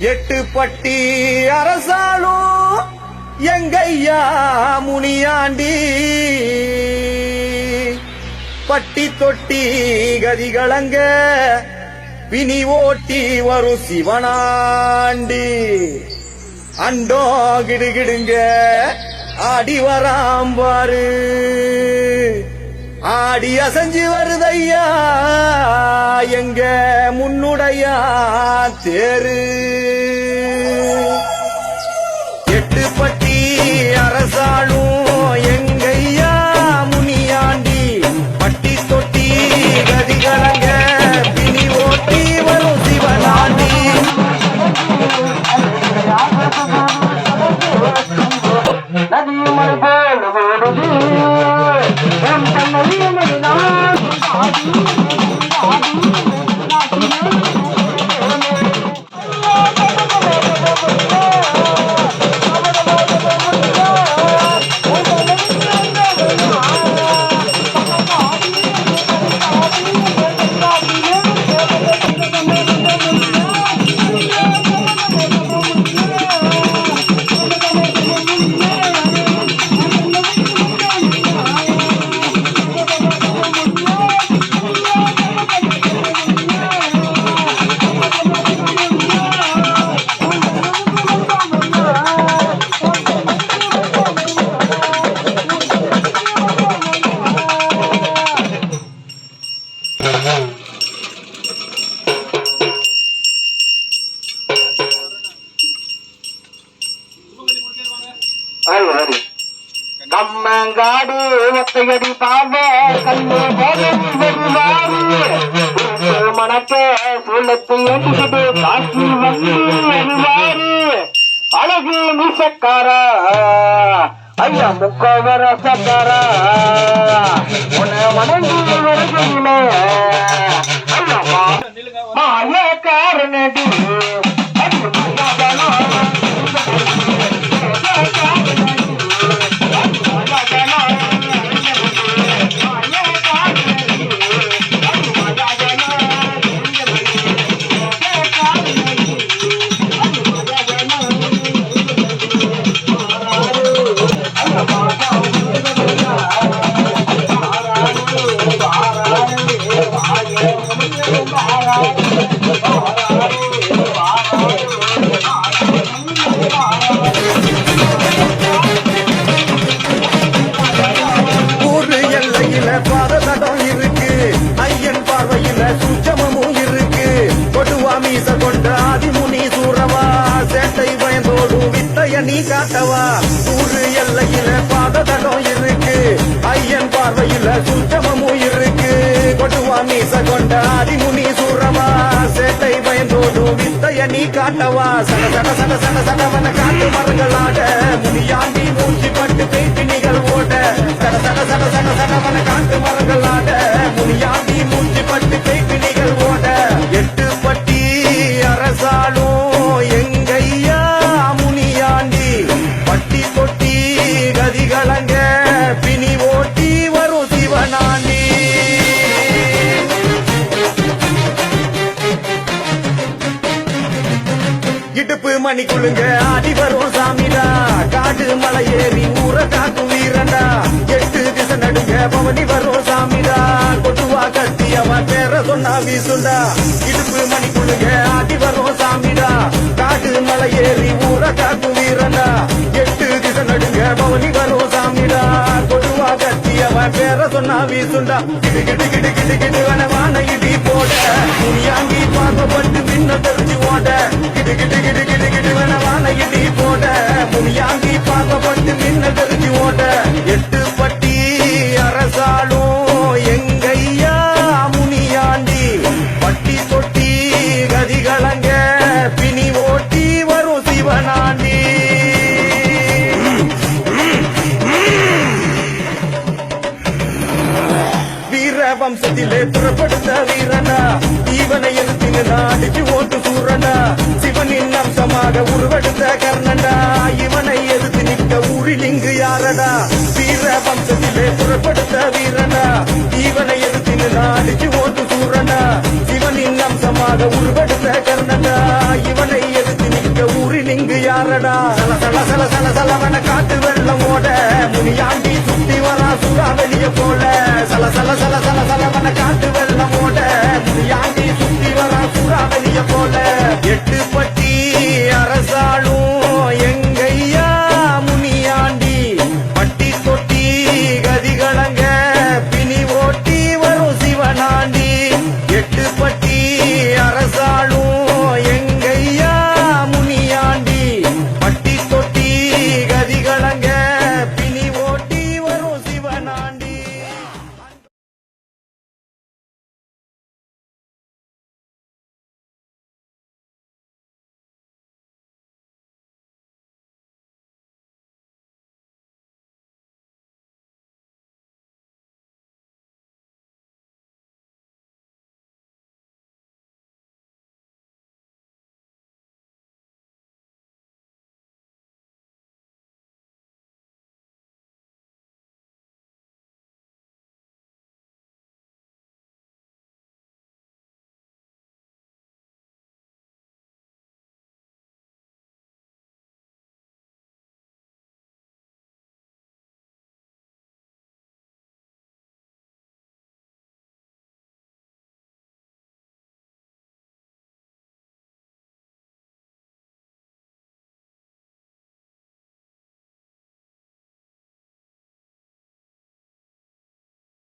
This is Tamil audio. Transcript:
எட்டு பட்டி அரசாளும் எங்கையா முனியாண்டி பட்டி தொட்டி கதிகளங்க பிணி ஓட்டி வரும் சிவனாண்டி அண்டோ கிடுகிடுங்க ஆடி வராம்பாரு ஆடி அசைஞ்சு வருதையா எங்க முன்னுடையா தேரு எட்டு பட்டி அரசாளும் எங்கையா முனியாண்டி பட்டி தொட்டி கதிகளங்க பிணி ஓட்டி வரும் சிவனாண்டி நதிமலை போல் ஓடுது என் தன்னை நான் கம்மங்காடு ஒத்தையடி பாவ கண்ணு வருவாரு மணக்க சூழத்தை ஏற்றுக்கிட்டு காட்சி வந்து வருவாரு அழகு மீசக்காரா ஐயா முக்கவர சக்காரா உன வணங்கி வருகிறீங்களே மாயக்காரனடி பாததடம் இருக்கு ஐயன் பார்வையில சுச்சமும் இருக்கு கொடுவா மீச கொண்ட ஆதிமுனி சூரவா சேட்டை பயந்தோடு வித்தைய நீ காட்டவா ஊரு எல்லையில பாததடம் இருக்கு ஐயன் பார்வையில சுச்சமும் இருக்கு கொடுவா மீச கொண்ட ஆதிமுனி சூரவா சேட்டை பயந்தோடு வித்தைய நீ காட்டவா சட சட சட சட சடவன காட்டு மரங்களாட முனியாண்டி மூச்சு பட்டு பேட்டினிகள் ஓட சட சட சட சட சடவன காட்டு மரங்களாட முனியாண்டி மூச்சு பட்டு பேட்டினிகள் ஓட எட்டு பட்டி அரசாளும் எங்கையா முனியாண்டி பட்டி தொட்டி கதிகளங்க பிணி ஓட்டி வரும் சிவனாண்டி இடுப்பு மணி குழுங்க ஆடி வரும் சாமிடா காடு மலை ஏறி ஊற காக்கும் வீரண்டா எட்டு திசை நடுங்க பவனி வரும் சாமிடா கொட்டுவா கட்டி அவன் பேர சொன்னா வீசுண்டா இடுப்பு மணி குழுங்க ஆடி வரும் சாமிடா காடு மலை ஏறி ஊற காக்கும் வீரண்டா எட்டு திசை நடுங்க பவனி வரும் சாமிடா கொட்டுவா கட்டி அவன் பேர சொன்னா வீசுண்டா கிடு கிடு கிடு கிடு கிடு வனவான இடி போட முனியாங்கி பார்க்கப்பட்டு பின்ன தெரிஞ்சு ஓட கிடு கிடு கிடு கிடு கிடு வனவான இடி போட முனியாங்கி பார்க்கப்பட்டு பின்ன தெரிஞ்சு ஓட எட்டு பட்டி அரசாளும் எங்கையா முனியாண்டி பட்டி தொட்டி கதிகளங்க பிணி ஓட்டி வரும் சிவனாண்டி வம்சத்திலே புறப்படுத்த வீரனா இவனை எழுத்தினு நாடிக்கு ஓட்டு சூரனா சிவனின் அம்சமாக உருவெடுத்த கர்ணண்டா இவனை எதிர்த்து நிற்க ஊரில் இங்கு யாரடா வீர வம்சத்திலே புறப்படுத்த வீரனா இவனை எதிர்த்து நாடிக்கு ஓட்டு சூரனா சிவனின் அம்சமாக உருவெடுத்த கர்ணண்டா இவனை எதிர்த்து சல சல சலவன காட்டு வெள்ளம் ஓட முனியாண்டி சுத்தி வரா சூறா வெளிய போல சல சல சல சல சலவன காட்டு